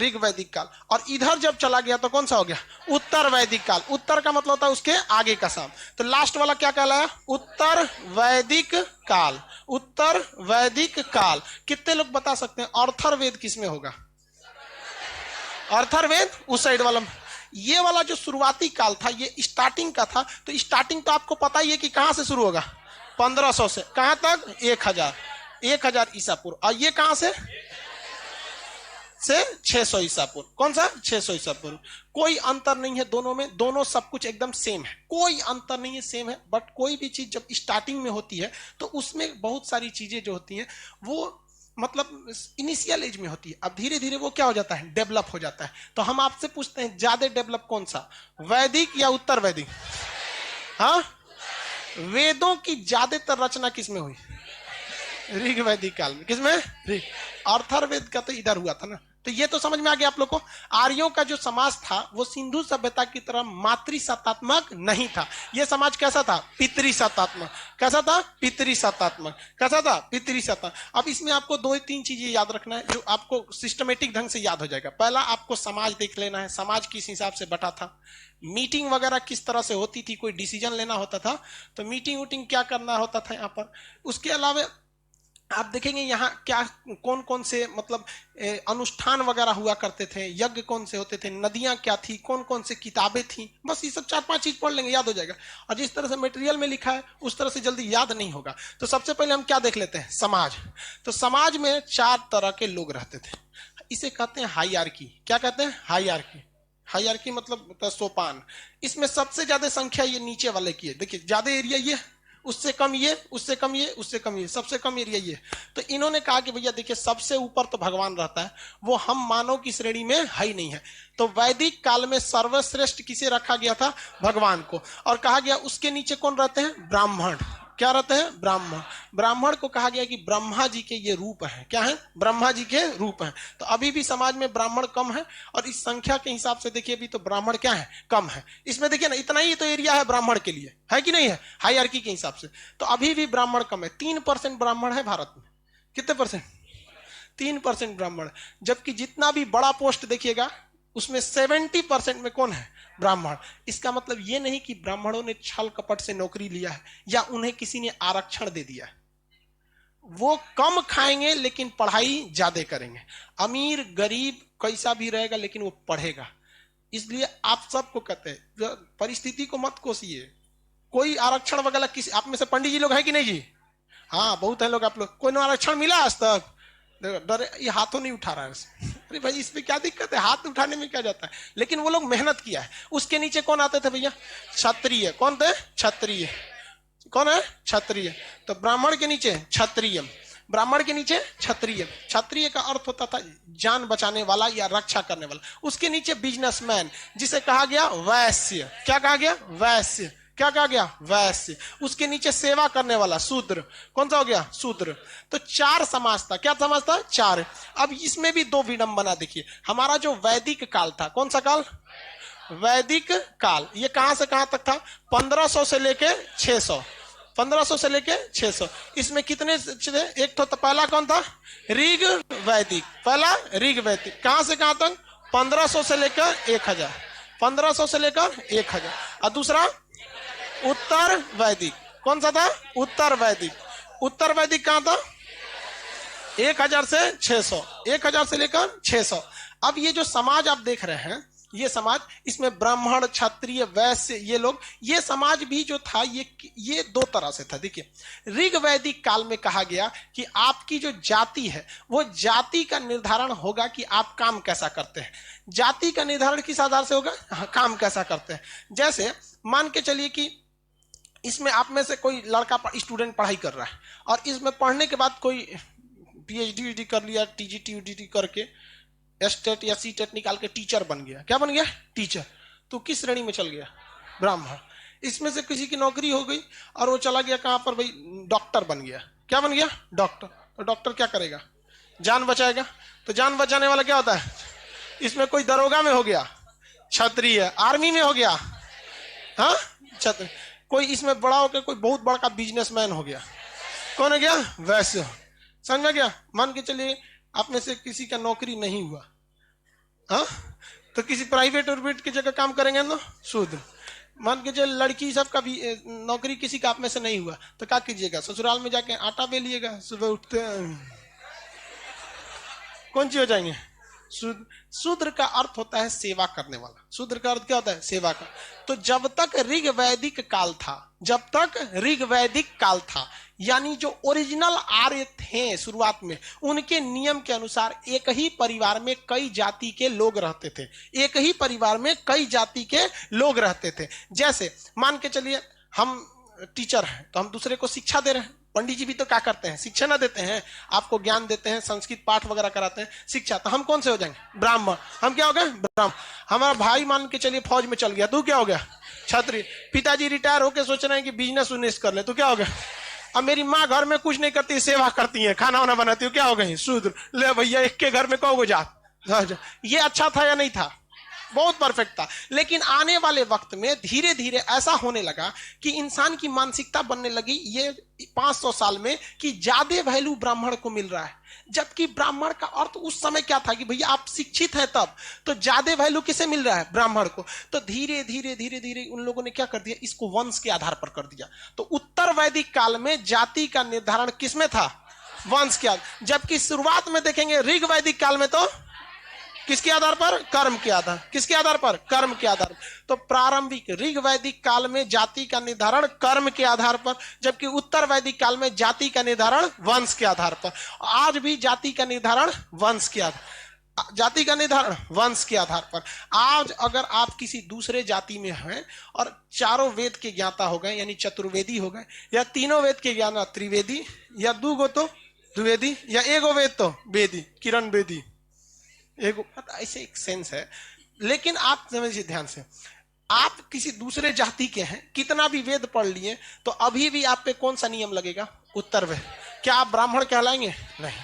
ऋग वैदिक काल। और इधर जब चला गया तो कौन सा हो गया, उत्तर वैदिक काल। उत्तर का मतलब होता है उसके आगे का शब्द। तो लास्ट वाला क्या कहलाया, उत्तर वैदिक काल। उत्तर वैदिक काल। कितने लोग बता सकते हैं अर्थर्वेद किसमें होगा, अर्थर्वेद उस साइड वाला। ये वाला जो शुरुआती काल था ये स्टार्टिंग का था। तो स्टार्टिंग तो आपको पता ही है कि कहां से शुरू होगा, 1500 से कहां तक, 1000 ईसा पूर्व। और ये कहां से 600 ईसा पूर्व। कौन सा, 600 ईसा पूर्व। कोई अंतर नहीं है दोनों में, दोनों सब कुछ एकदम सेम है, कोई अंतर नहीं है, सेम है। बट कोई भी चीज जब स्टार्टिंग में होती है तो उसमें बहुत सारी चीजें जो होती हैं वो मतलब इनिशियल एज में होती है। अब धीरे धीरे वो क्या हो जाता है, डेवलप हो जाता है। तो हम आपसे पूछते हैं ज्यादा डेवलप कौन सा, वैदिक या उत्तर वैदिक। हाँ, वेदों की ज्यादातर रचना किसमें हुई, ऋग वैदिक काल में। किसमें, ऋग। अर्थर्वेद का तो इधर हुआ था ना। तो ये तो समझ में आ गया आप लोग को। आर्यों का जो समाज था वो सिंधु सभ्यता की तरह मातृसत्तात्मक नहीं था। ये समाज कैसा था, पितृसत्तात्मक। कैसा था, पितृसत्तात्मक। कैसा था, पितृसत्ता। अब इसमें आपको 2-3 चीजें याद रखना है जो आपको सिस्टमेटिक ढंग से याद हो जाएगा। पहला आपको समाज देख लेना है, समाज किस हिसाब से बटा था, मीटिंग वगैरह किस तरह से होती थी, कोई डिसीजन लेना होता था तो मीटिंग वूटिंग क्या करना होता था यहाँ पर। उसके अलावा आप देखेंगे यहाँ क्या कौन कौन से मतलब अनुष्ठान वगैरह हुआ करते थे, यज्ञ कौन से होते थे, नदियां क्या थी, कौन कौन से किताबें थी। बस ये सब 4-5 चीज पढ़ लेंगे, याद हो जाएगा। और जिस तरह से मटेरियल में लिखा है उस तरह से जल्दी याद नहीं होगा। तो सबसे पहले हम क्या देख लेते हैं, समाज। तो समाज में 4 तरह के लोग रहते थे। इसे कहते हैं हाईआर्की। क्या कहते हैं, हाईआर्की। हाईआर्की मतलब सोपान। इसमें सबसे ज्यादा संख्या ये नीचे वाले की है। देखिए ज्यादा एरिया ये, उससे कम ये, उससे कम ये, उससे कम ये, सबसे कम एरिया ये। तो इन्होंने कहा कि भैया देखिए सबसे ऊपर तो भगवान रहता है, वो हम मानव की श्रेणी में है ही नहीं है। तो वैदिक काल में सर्वश्रेष्ठ किसे रखा गया था, भगवान को। और कहा गया उसके नीचे कौन रहते हैं, ब्राह्मण। क्या रहते हैं, ब्राह्मण। ब्राह्मण को कहा गया कि ब्रह्मा जी के ये रूप हैं। क्या है, ब्रह्मा जी के रूप हैं। तो अभी भी समाज में ब्राह्मण कम है। और इस संख्या के हिसाब से देखिए अभी तो ब्राह्मण क्या है, कम है। इसमें देखिए ना इतना ही तो एरिया है ब्राह्मण के लिए, है कि नहीं है, हाईआर्की के हिसाब से। तो अभी भी ब्राह्मण कम है। 3% ब्राह्मण है भारत में। कितने परसेंट, 3% ब्राह्मण। जबकि जितना भी बड़ा पोस्ट देखिएगा उसमें 70% में कौन है, ब्राह्मण। इसका मतलब ये नहीं कि ब्राह्मणों ने छल कपट से नौकरी लिया है या उन्हें किसी ने आरक्षण दे दिया है। वो कम खाएंगे लेकिन पढ़ाई ज्यादा करेंगे। अमीर गरीब कैसा भी रहेगा लेकिन वो पढ़ेगा। इसलिए आप सबको कहते हैं परिस्थिति को मत कोसिए। कोई आरक्षण वगैरह किसी आप में से पंडित जी लोग हैं कि नहीं जी, हाँ बहुत है लोग आप लोग। कोई आरक्षण मिला आज तक, डर ये हाथों नहीं उठा रहा है। अरे भाई इस पे क्या दिक्कत है, हाथ उठाने में क्या जाता है। लेकिन वो लोग मेहनत किया है। उसके नीचे कौन आते थे भैया, क्षत्रिय। कौन थे, क्षत्रिय। कौन है, क्षत्रिय। तो ब्राह्मण के नीचे क्षत्रिय, ब्राह्मण के नीचे क्षत्रिय। क्षत्रिय का अर्थ होता था जान बचाने वाला या रक्षा करने वाला। उसके नीचे बिजनेसमैन जिसे कहा गया वैश्य। क्या कहा गया, वैश्य। क्या कहा गया, वैश्य। उसके नीचे सेवा करने वाला शूद्र। कौन सा हो गया, शूद्र। तो 4 समाज था। क्या समाज था, 4। अब इसमें भी 2 विडंबना देखिए। हमारा जो वैदिक काल था, कौन सा काल, वैदिक काल। ये कहां से कहां तक था, 1500 से लेके 600। 1500 से लेके 600। इसमें कितने थे, एक तो पहला कौन था, ऋग वैदिक। पहला ऋग वैदिक कहां से कहां तक, 1500 से लेकर 1000। 1500 से लेकर 1000। और दूसरा उत्तर वैदिक। कौन सा था, उत्तर वैदिक। उत्तर वैदिक कहां था, 1000 से 600। 1000 से लेकर 600। अब ये जो समाज आप देख रहे हैं, ये समाज, इसमें ब्राह्मण क्षत्रिय वैश्य ये लोग, ये समाज भी जो था ये 2 तरह से था। देखिए ऋग वैदिक काल में कहा गया कि आपकी जो जाति है वो जाति का निर्धारण होगा कि आप काम कैसा करते हैं। जाति का निर्धारण किस आधार से होगा, काम कैसा करते हैं। जैसे मान के चलिए कि इसमें आप में से कोई लड़का स्टूडेंट पढ़ाई कर रहा है और इसमें पढ़ने के बाद कोई पीएचडी कर लिया, टीजीटी यूजीटी करके एस्टेट या सीटेट निकाल के टीचर बन गया। क्या बन गया, टीचर। तो किस श्रेणी में चल गया, ब्राह्मण। इसमें से किसी की नौकरी हो गई और वो चला गया कहां पर भाई, डॉक्टर बन गया। क्या बन गया, डॉक्टर। तो डॉक्टर क्या करेगा, जान बचाएगा। तो जान बचाने वाला क्या होता है, इसमें कोई दरोगा में हो गया क्षत्रिय, आर्मी में हो गया हाँ क्षत्रिय, कोई इसमें बड़ा हो गया, कोई बहुत बड़ा का बिजनेसमैन हो गया, कौन हो गया वैश्य। समझ में गया। मान के चलिए आप में से किसी का नौकरी नहीं हुआ, हाँ तो किसी प्राइवेट ऑर्बिट की जगह काम करेंगे ना शूद्र। मान के चलिए लड़की सब का भी नौकरी किसी का आप में से नहीं हुआ तो क्या कीजिएगा, ससुराल में जाके आटा बेलिएगा, सुबह उठते कौन सी हो जाएंगे शूद्र। शूद्र का अर्थ होता है सेवा करने वाला। शूद्र का अर्थ क्या होता है, सेवा का। तो जब तक ऋग वैदिक काल था, जब तक ऋग वैदिक काल था, यानी जो ओरिजिनल आर्य थे शुरुआत में, उनके नियम के अनुसार एक ही परिवार में कई जाति के लोग रहते थे, एक ही परिवार में कई जाति के लोग रहते थे। जैसे मान के चलिए हम टीचर हैं तो हम दूसरे को शिक्षा दे रहे हैं, पंडित जी भी तो क्या करते हैं, शिक्षा ना देते हैं, आपको ज्ञान देते हैं, संस्कृत पाठ वगैरह कराते हैं, शिक्षा। तो हम कौन से हो जाएंगे, ब्राह्मण। हम क्या हो गए, ब्राह्मण। हमारा भाई मान के चलिए फौज में चल गया, तू क्या हो गया, क्षत्रिय। पिताजी रिटायर होकर सोच रहे हैं कि बिजनेस उन्नेस कर ले, तो क्या हो गया। अब मेरी माँ घर में कुछ नहीं करती, सेवा करती है, खाना वाना बनाती है, क्या हो गई, शूद्र। ले भैया एक के घर में कहोगे जात। ये अच्छा था या नहीं था, बहुत परफेक्ट था। लेकिन आने वाले वक्त में धीरे धीरे ऐसा होने लगा कि इंसान की मानसिकता बनने लगी ये 500 साल में कि ज्यादा वैल्यू ब्राह्मण को मिल रहा है। जबकि ब्राह्मण का अर्थ उस समय क्या था कि भैया आप शिक्षित हैं तब, तो ज्यादा वैल्यू किसे मिल रहा है, ब्राह्मण को। तो धीरे धीरे धीरे धीरे उन लोगों ने क्या कर दिया, इसको वंश के आधार पर कर दिया। तो उत्तर वैदिक काल में जाति का निर्धारण किसमें था, वंश के आधार। जबकि शुरुआत में देखेंगे ऋग वैदिक काल में तो किसके आधार पर, कर्म के आधार। किसके आधार पर, कर्म के आधार। तो प्रारंभिक ऋग वैदिक काल में जाति का निर्धारण कर्म के आधार पर, जबकि उत्तर वैदिक काल में जाति का निर्धारण वंश के आधार पर। आज भी जाति का निर्धारण वंश के आधार, जाति का निर्धारण वंश के आधार पर। आज अगर आप किसी दूसरे जाति में हैं और चारों वेद के ज्ञाता हो गए, यानी चतुर्वेदी हो गए, या तीनों वेद के ज्ञाता त्रिवेदी, या दो गो तो द्विवेदी, या एगो वेद तो वेदी, किरण वेदी, एक ऐसे एक सेंस है। लेकिन आप समझिए ध्यान से, आप किसी दूसरे जाति के हैं, कितना भी वेद पढ़ लिए, तो अभी भी आप पे कौन सा नियम लगेगा, उत्तर वेद। क्या आप ब्राह्मण कहलाएंगे, नहीं,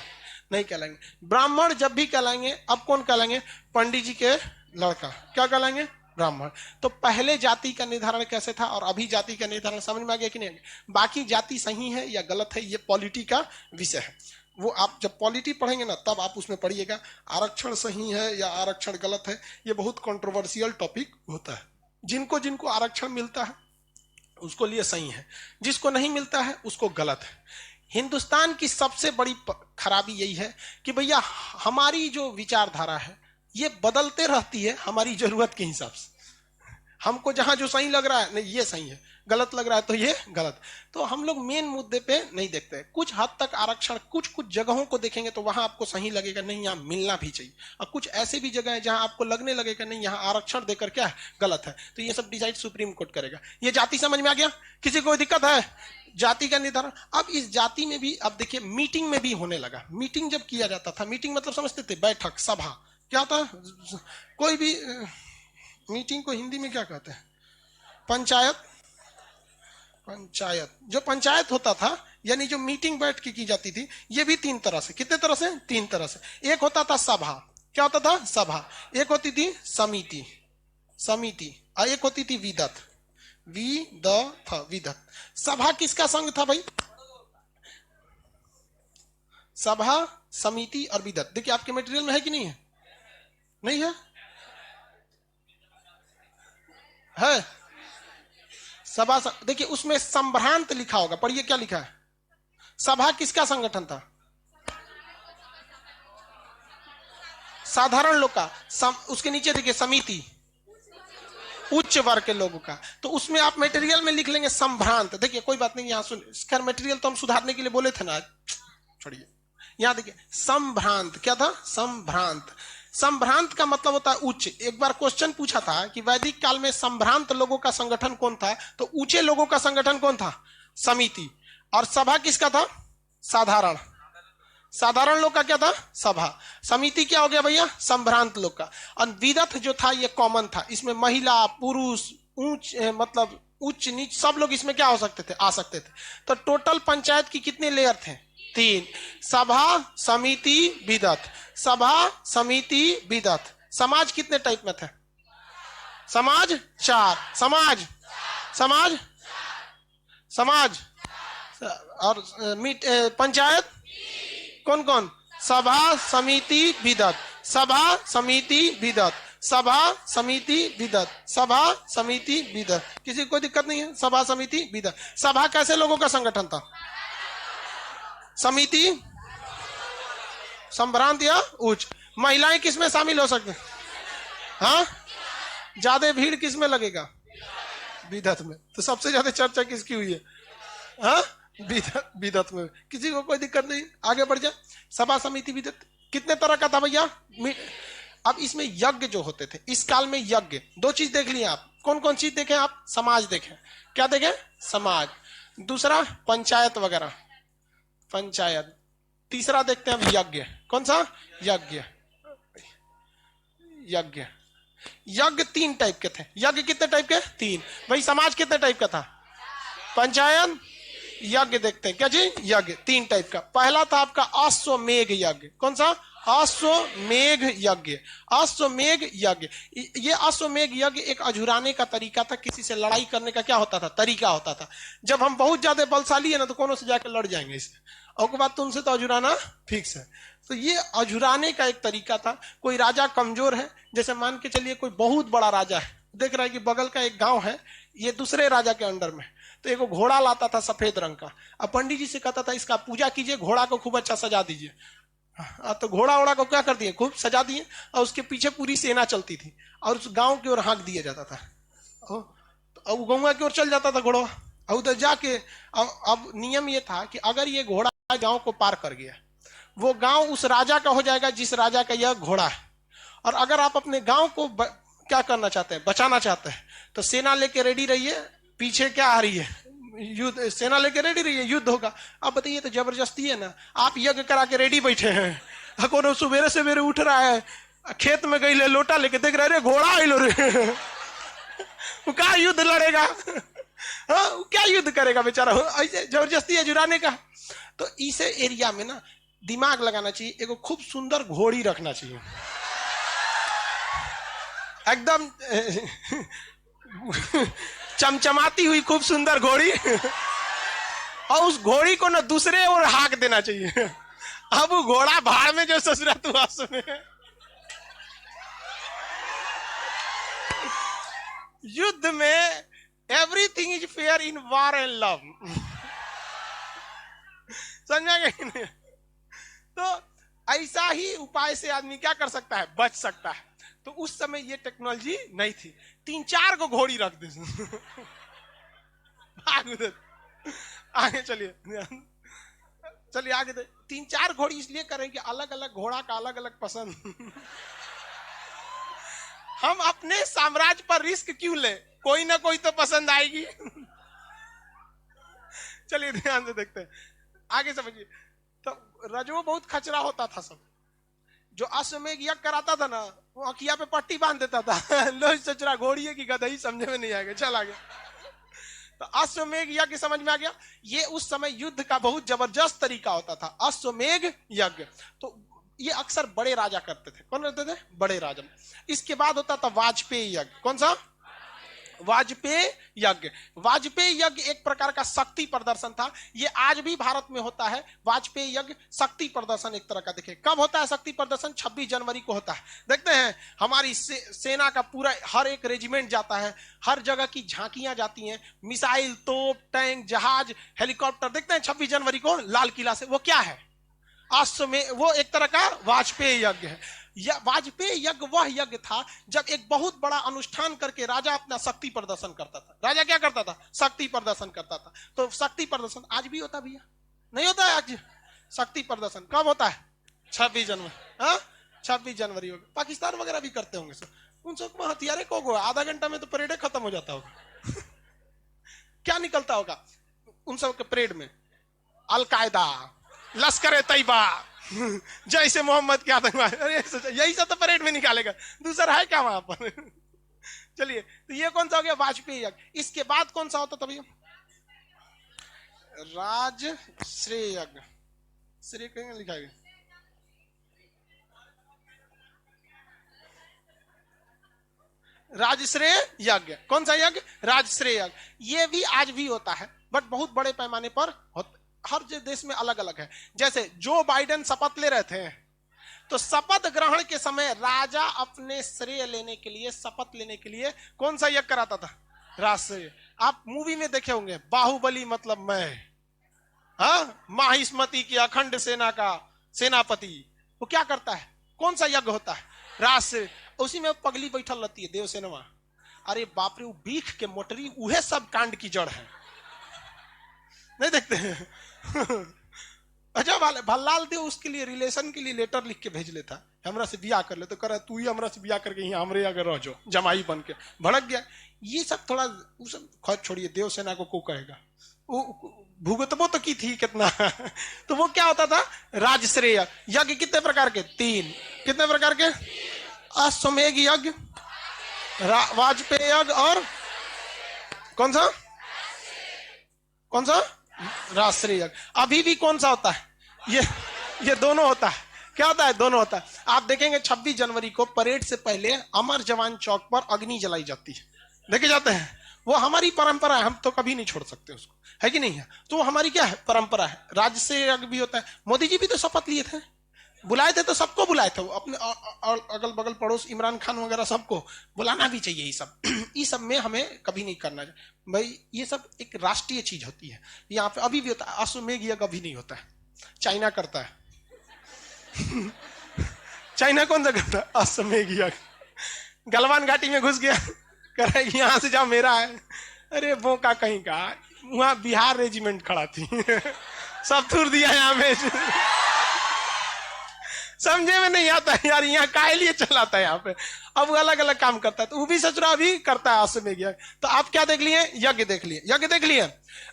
नहीं कहलाएंगे। ब्राह्मण जब भी कहलाएंगे, अब कौन कहलाएंगे, पंडित जी के लड़का, क्या कहलाएंगे, ब्राह्मण। तो पहले जाति का निर्धारण कैसे था और अभी जाति का निर्धारण समझ में आ गया कि नहीं। बाकी जाति सही है या गलत है, ये पॉलिटी का विषय है। वो आप जब पॉलिटी पढ़ेंगे ना तब आप उसमें पढ़िएगा, आरक्षण सही है या आरक्षण गलत है, ये बहुत कंट्रोवर्शियल टॉपिक होता है। जिनको जिनको आरक्षण मिलता है उसको लिए सही है, जिसको नहीं मिलता है उसको गलत है। हिंदुस्तान की सबसे बड़ी खराबी यही है कि भैया हमारी जो विचारधारा है ये बदलते रहती है हमारी जरूरत के हिसाब से। हमको जहां जो सही लग रहा है नहीं ये सही है, गलत लग रहा है तो ये गलत। तो हम लोग मेन मुद्दे पे नहीं देखते। कुछ हद तक आरक्षण कुछ कुछ जगहों को देखेंगे तो वहां आपको सही लगेगा, नहीं यहाँ मिलना भी चाहिए। और कुछ ऐसे भी जगह है जहां आपको लगने लगेगा नहीं यहाँ आरक्षण देकर क्या है, गलत है। तो ये सब डिसाइड सुप्रीम कोर्ट करेगा। ये जाति समझ में आ गया, किसी को दिक्कत है, जाति का निर्धारण। अब इस जाति में भी अब देखिए मीटिंग में भी होने लगा। मीटिंग जब किया जाता था, मीटिंग मतलब समझते थे बैठक, सभा, क्या था, कोई भी मीटिंग को हिंदी में क्या कहते हैं, पंचायत। पंचायत, जो पंचायत होता था यानी जो मीटिंग बैठ के की जाती थी, ये भी तीन तरह से, कितने तरह से, तीन तरह से। एक होता था सभा, क्या होता था, सभा। एक होती थी समिति, समिति, और एक होती थी विदत, विदत। सभा किसका संघ था भाई, सभा, समिति और विदत। देखिए आपके मटेरियल में है कि नहीं है, नहीं है, है सभा। देखिए उसमें संभ्रांत लिखा होगा, पढ़िए क्या लिखा है। सभा किसका संगठन था, साधारण लोग का। उसके नीचे देखिए समिति, उच्च वर्ग के लोगों का। तो उसमें आप मटेरियल में लिख लेंगे संभ्रांत। देखिए कोई बात नहीं, यहाँ सुन, खैर मटेरियल तो हम सुधारने के लिए बोले थे ना, छोड़िए। यहाँ देखिए संभ्रांत क्या था, संभ्रांत। संभ्रांत का मतलब होता है उच्च। एक बार क्वेश्चन पूछा था कि वैदिक काल में संभ्रांत लोगों का संगठन कौन था, तो ऊंचे लोगों का संगठन कौन था, समिति। और सभा किसका था, साधारण, साधारण लोग का क्या था, सभा। समिति क्या हो गया भैया, संभ्रांत लोग का। और विदत जो था ये कॉमन था, इसमें महिला पुरुष ऊंच मतलब उच्च नीच सब लोग इसमें क्या हो सकते थे, आ सकते थे। तो टोटल पंचायत की कितने लेयर थे, तीन, सभा, समिति, विदत। सभा, समिति, विदत, समाज कितने टाइप में थे? समाज चार, समाज समाज समाज और पंचायत कौन कौन? सभा समिति विदत, सभा समिति विदत, सभा समिति विदत, सभा समिति विदत। किसी को कोई दिक्कत नहीं है? सभा समिति विदत। सभा कैसे लोगों का संगठन था? समिति संभ्रांत या उच्च। महिलाएं किस में शामिल हो सकते हैं? हाँ, ज्यादा भीड़ किस में लगेगा? विदत में। तो सबसे ज्यादा चर्चा किसकी हुई है? हाँ, विदत में। किसी को कोई दिक्कत नहीं, आगे बढ़ जाए। सभा समिति विदत कितने तरह का था भैया? अब इसमें यज्ञ जो होते थे इस काल में, यज्ञ दो चीज देख लिए आप। कौन कौन चीज देखे आप? समाज देखे। क्या देखे? समाज। दूसरा पंचायत वगैरह, पंचायत। तीसरा देखते हैं अब यज्ञ। कौन सा? यज्ञ। यज्ञ, यज्ञ तीन टाइप के थे। यज्ञ कितने टाइप के? तीन। भाई समाज कितने टाइप का था? पंचायत। यज्ञ देखते हैं क्या जी? यज्ञ तीन टाइप का। पहला था आपका अश्वमेघ यज्ञ। कौन सा? अश्वमेघ यज्ञ। अश्वमेघ यज्ञ, ये अश्वमेघ यज्ञ एक अझुराने का तरीका था। किसी से लड़ाई करने का क्या होता था? तरीका होता था। जब हम बहुत ज्यादा बलशाली है ना तो कोनो से जाकर लड़ जाएंगे इससे, और के बाद तुमसे तो अझुराना फिक्स है। तो ये अझुराने का एक तरीका था। कोई राजा कमजोर है, जैसे मान के चलिए कोई बहुत बड़ा राजा है, देख रहा है कि बगल का एक गांव है, ये दूसरे राजा के अंडर में, तो एक घोड़ा लाता था सफेद रंग का। अब पंडित जी से कहता था इसका पूजा कीजिए, घोड़ा को खूब अच्छा सजा दीजिए। तो घोड़ा ओड़ा को क्या कर दिए? खूब सजा दिए, और उसके पीछे पूरी सेना चलती थी, और उस गांव की ओर हाँक दिया जाता था। अब गौवा की ओर चल जाता था घोड़ा। और उधर जाके अब नियम ये था कि अगर ये घोड़ा गांव को पार कर गया, वो गांव उस राजा का हो जाएगा जिस राजा का यह घोड़ा है। और अगर आप अपने गांव को क्या करना चाहते हैं? बचाना चाहते हैं, तो सेना लेके रेडी रहिए। पीछे क्या आ रही है? युद्ध। सेना लेके रेडी रहिए, युद्ध होगा। अब बताइए, तो जबरदस्ती है ना। आप यज्ञ करा के रेडी बैठे हैं, कोनो सुबेरे सवेरे उठ रहा है, खेत में गई ले लोटा लेके, देख रहे घोड़ा आइलो रे वो क्या युद्ध लड़ेगा? हाँ, क्या युद्ध करेगा बेचारा? ऐसे जबरदस्ती है जुराने का। तो इस एरिया में ना दिमाग लगाना चाहिए, एगो खूब सुंदर घोड़ी रखना चाहिए, एकदम चमचमाती हुई खूब सुंदर घोड़ी और उस घोड़ी को ना दूसरे ओर हाँक देना चाहिए। अब वो घोड़ा भाड़ में जो ससुरा तू में। युद्ध में everything is fair in war and love. समझा गया? तो ऐसा ही उपाय से आदमी क्या कर सकता है? बच सकता है। तो उस समय ये टेक्नोलॉजी नहीं थी। 3-4 को घोड़ी रख दे। भाग उधर, आगे चलिए, चलिए आगे दे। 3-4 घोड़ी इसलिए करें कि अलग अलग घोड़ा का अलग अलग पसंद। हम अपने साम्राज्य पर रिस्क क्यों ले? कोई ना कोई तो पसंद आएगी। चलिए ध्यान से देखते हैं, आगे समझिए। तो रजो बहुत खचरा होता था सब। जो अश्वमेघ यज्ञ कराता था ना, वो अखिया पे पट्टी बांध देता था। लो चचरा घोड़ी है कि गदही, समझे में नहीं आएगा, चल आगे। तो अश्वमेघ यज्ञ समझ में आ गया। ये उस समय युद्ध का बहुत जबरदस्त तरीका होता था, अश्वमेघ यज्ञ। तो ये अक्सर बड़े राजा करते थे। कौन करते थे? बड़े राजा। इसके बाद होता था वाजपेयी यज्ञ। कौन सा? वाजपेयी यज्ञ। वाजपेयी यज्ञ एक प्रकार का शक्ति प्रदर्शन था। ये आज भी भारत में होता है। वाजपेयी यज्ञ शक्ति प्रदर्शन एक तरह का। देखिए कब होता है शक्ति प्रदर्शन? 26 जनवरी को होता है। देखते हैं हमारी सेना का पूरा हर एक रेजिमेंट जाता है, हर जगह की झांकियां जाती हैं, मिसाइल, तोप, टैंक, जहाज, हेलीकॉप्टर। देखते हैं 26 जनवरी को लाल किला से। वो क्या है? अश्वमेध। वो एक तरह का वाजपेयी यज्ञ है। वाजपेयी यज्ञ वह यज्ञ था जब एक बहुत बड़ा अनुष्ठान करके राजा अपना शक्ति प्रदर्शन करता था। राजा क्या करता था? शक्ति प्रदर्शन करता था। तो शक्ति प्रदर्शन आज भी होता भैया? नहीं होता है आज शक्ति प्रदर्शन? कब होता है? 26 जनवरी। हाँ, 26 जनवरी होगा। पाकिस्तान वगैरह भी करते होंगे सर। उन सब में हथियारे को होगा, आधा घंटा में तो परेड खत्म हो जाता होगा। क्या निकलता होगा उन सब के परेड में? अलकायदा, लश्कर तैयबा, जैसे मोहम्मद के आतंकवाद। अरे यही सब तो परेड में निकालेगा, दूसरा है क्या वहां पर? चलिए, तो ये कौन सा हो गया? वाजपेयी यज्ञ। इसके बाद कौन सा होता? तभी राजश्रेय यज्ञ। श्रेय कहीं लिखा है? राजश्रेय यज्ञ। कौन सा यज्ञ? राजश्रेय यज्ञ। ये भी आज भी होता है, बट बहुत बड़े पैमाने पर हर देश में अलग अलग है। जैसे जो बाइडेन शपथ ले रहे थे, तो शपथ ग्रहण के समय राजा अपने श्रेय लेने के लिए, शपथ लेने के लिए कौन सा यज्ञ कराता था? राजश्रेय। आप मूवी में देखे होंगे, बाहुबली मतलब मैं, हाँ, माहिष्मति की अखंड सेना का सेनापति, वो क्या करता है? कौन सा यज्ञ होता है? राजश्रेय। उसी में पगली बैठल रहती है देवसेनवा। अरे बाप रे, वो बीख के मोटरी, उहे सब कांड की जड़ है, नहीं देखते हैं? अच्छा, भल्लाल देव उसके लिए रिलेशन के लिए लेटर लिख के भेज लेता, हमरा से बियाह कर ले, तो कह रहा तू ही हमरा से बियाह करके यहाँ हमरे अगर रह जाओ, जमाई बन के। भड़क गया। ये सब थोड़ा, वो सब खत छोड़िए, देवसेना को कहेगा, वो भुगतबो तो की थी कितना। तो वो क्या होता था? राजश्रेय यज्ञ। कितने प्रकार के? 3। कितने प्रकार के? अश्वमेध यज्ञ, वाजपेयी यज्ञ, और कौन सा? कौन सा? राजश्रेय यज्ञ। अभी भी कौन सा होता है? ये दोनों होता है। क्या होता है? दोनों होता है। आप देखेंगे 26 जनवरी को परेड से पहले अमर जवान चौक पर अग्नि जलाई जाती है, देखे जाते हैं। वो हमारी परंपरा है, हम तो कभी नहीं छोड़ सकते उसको, है कि नहीं है? तो हमारी क्या है? परंपरा है। राजश्रेय यज्ञ भी होता है। मोदी जी भी तो शपथ लिए थे, बुलाए थे, तो सबको बुलाए थे, अपने अगल बगल पड़ोस, इमरान खान वगैरह सबको बुलाना भी चाहिए। ये सब ये सब में हमें कभी नहीं करना चाहिए भाई। ये सब एक राष्ट्रीय चीज होती है। यहाँ पे अभी भी होता है। अश्वमेध यज्ञ अभी नहीं होता है, चाइना करता है। चाइना कौन सा करता है? अश्वमेध यज्ञ। गलवान घाटी में घुस गया, कह रहा है यहाँ से जाओ, मेरा है। अरे वो का कहीं का, वहां बिहार रेजिमेंट खड़ा थी। सब थूर दिया यहाँ में। समझे में नहीं आता है यार, यहाँ काहे लिए चलाता है यहाँ पे। अब वो अलग अलग काम करता है, तो वो भी सचुरा भी करता है अश्वमेध यज्ञ। तो आप क्या देख लिए? यज्ञ देख लिए, यज्ञ देख लिए।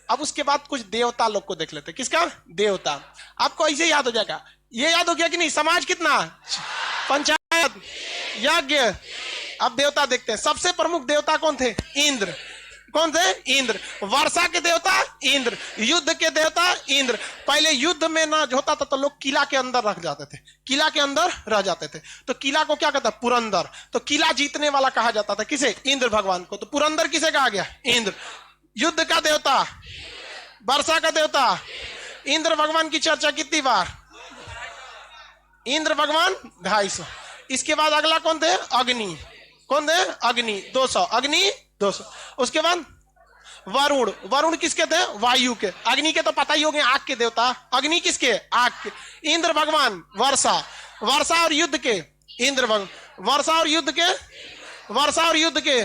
अब उसके बाद कुछ देवता लोग को देख लेते। किसका? देवता। आपको ऐसे याद हो जाएगा। ये याद हो गया कि नहीं? समाज कितना? पंचायत, यज्ञ। अब देवता देखते हैं। सबसे प्रमुख देवता कौन थे? इंद्र। कौन थे? इंद्र। वर्षा के देवता इंद्र, युद्ध के देवता इंद्र। पहले युद्ध में ना होता था तो लोग किला के अंदर रख जाते थे, किला के अंदर रह जाते थे। तो किला को क्या कहता? पुरंदर। तो किला जीतने वाला कहा जाता था किसे? इंद्र भगवान को। तो पुरंदर किसे कहा गया? इंद्र। युद्ध का देवता, वर्षा का देवता इंद्र भगवान की चर्चा कितनी बार? इंद्र भगवान 250। इसके बाद अगला कौन थे? अग्नि। कौन थे? अग्नि 200। अग्नि 200। उसके बाद वरुण। वरुण किसके थे? वायु के। अग्नि के तो पता ही हो गए, आग के देवता। अग्नि किसके? आग के। इंद्र भगवान वर्षा। वर्षा और युद्ध के इंद्र भगवान। वर्षा और युद्ध के, वर्षा और युद्ध के,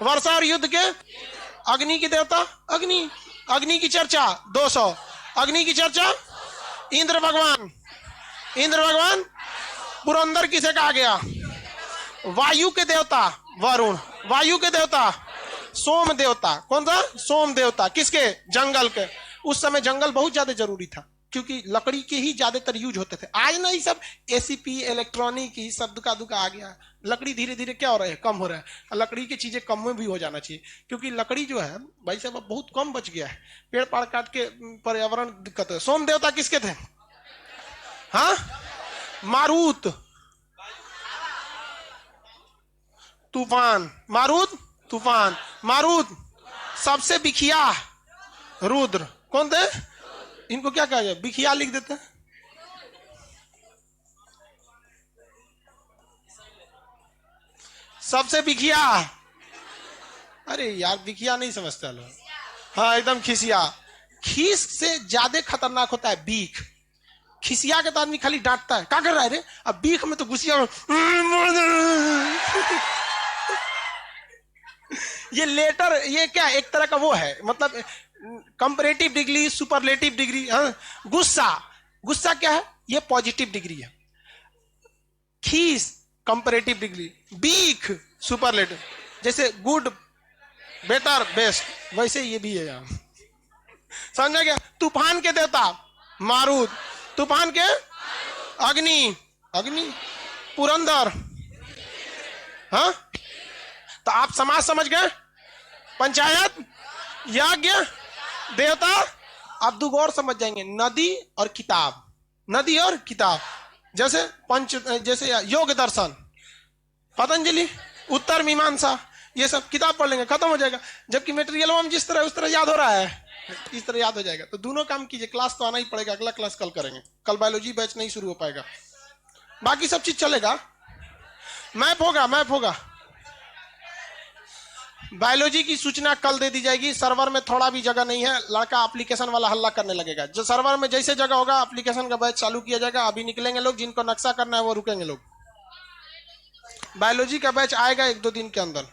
वर्षा और युद्ध के अग्नि की देवता अग्नि। अग्नि की चर्चा 200। अग्नि की चर्चा इंद्र भगवान। इंद्र भगवान। पुरंदर किसे कहा गया? वायु के देवता वरुण। वायु के देवता सोम देवता। कौन सा? सोम देवता। किसके? जंगल के। उस समय जंगल बहुत ज्यादा जरूरी था, क्योंकि लकड़ी के ही ज्यादातर यूज होते थे। आज ना ये सब एसीपी, इलेक्ट्रॉनिक ही सब दुका दुका आ गया। लकड़ी धीरे धीरे क्या हो रहा है? कम हो रहा है। लकड़ी की चीजें कम में भी हो जाना चाहिए, क्योंकि लकड़ी जो है भाई साहब बहुत कम बच गया है। पेड़ पाड़ काट के पर्यावरण दिक्कत है। सोम देवता किसके थे? हाँ, मारुत। तूफान। मारुत तूफान। मारुत। सबसे बिखिया रुद्र। कौन थे? इनको क्या कहा जाए? बिखिया लिख देते हैं। सबसे बिखिया। अरे यार, बिखिया नहीं समझते लोग। हाँ, एकदम खिसिया। खीस से ज्यादा खतरनाक होता है बीख। खिसिया के तो आदमी खाली डांटता है, क्या कर रहा है रे? अब बीख में तो घुसिया। ये लेटर, ये क्या एक तरह का वो है, मतलब कंपैरेटिव डिग्री, सुपरलेटिव डिग्री। गुस्सा। गुस्सा क्या है? ये पॉजिटिव डिग्री है। खीस कंपैरेटिव डिग्री, बीख सुपरलेटिव। जैसे गुड, बेटर, बेस्ट, वैसे ये भी है यहाँ। समझा गया? तूफान के देवता मारुत। तूफान के अग्नि। अग्नि। पुरंदर। हाँ, तो आप समाज समझ गए? पंचायत, यज्ञ, देवता। अब दो और समझ जाएंगे, नदी और किताब। नदी और किताब। जैसे जैसे योग दर्शन, पतंजलि, उत्तर मीमांसा, ये सब किताब पढ़ लेंगे, खत्म हो जाएगा। जबकि मेटेरियल में जिस तरह उस तरह याद हो रहा है, इस तरह याद हो जाएगा। तो दोनों काम कीजिए, क्लास तो आना ही पड़ेगा। अगला क्लास कल करेंगे, कल बायोलॉजी बैच नहीं शुरू हो पाएगा, बाकी सब चीज चलेगा। मैप होगा, मैप होगा। बायोलॉजी की सूचना कल दे दी जाएगी। सर्वर में थोड़ा भी जगह नहीं है, लड़का एप्लीकेशन वाला हल्ला करने लगेगा। जो सर्वर में जैसे जगह होगा एप्लीकेशन का बैच चालू किया जाएगा। अभी निकलेंगे लोग, जिनको नक्शा करना है वो रुकेंगे लोग। बायोलॉजी का बैच आएगा 1-2 दिन के अंदर।